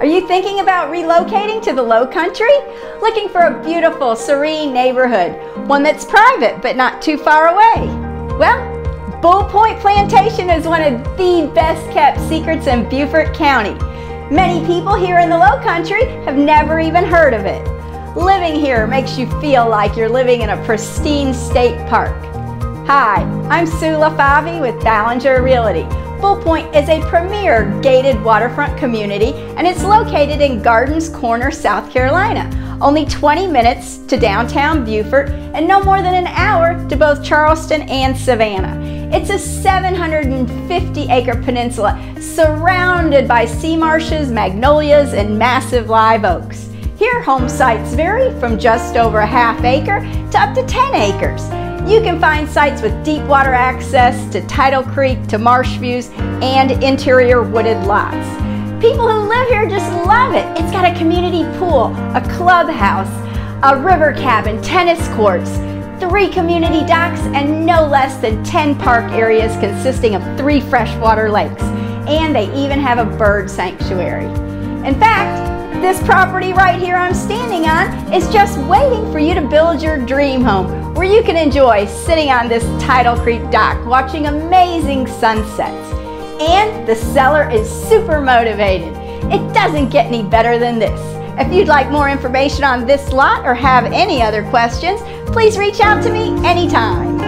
Are you thinking about relocating to the Lowcountry? Looking for a beautiful, serene neighborhood, one that's private but not too far away? Well, Point Plantation is one of the best kept secrets in Beaufort County. Many people here in the Lowcountry have never even heard of it. Living here makes you feel like you're living in a pristine state park. Hi, I'm Sue LeFavi with Ballinger Realty. Bull Point is a premier gated waterfront community, and it's located in Gardens Corner, South Carolina. Only 20 minutes to downtown Beaufort and no more than an hour to both Charleston and Savannah. It's a 750-acre peninsula surrounded by sea marshes, magnolias, and massive live oaks. Here, home sites vary from just over a half acre to up to 10 acres. You can find sites with deep water access to tidal creek to marsh views and interior wooded lots. People who live here just love it. It's got a community pool, a clubhouse, a river cabin, tennis courts, 3 community docks, and no less than 10 park areas consisting of 3 freshwater lakes. And they even have a bird sanctuary. In fact, this property right here I'm standing on is just waiting for you to build your dream home, where you can enjoy sitting on this tidal creek dock watching amazing sunsets. And the seller is super motivated. It doesn't get any better than this. If you'd like more information on this lot or have any other questions, please reach out to me anytime.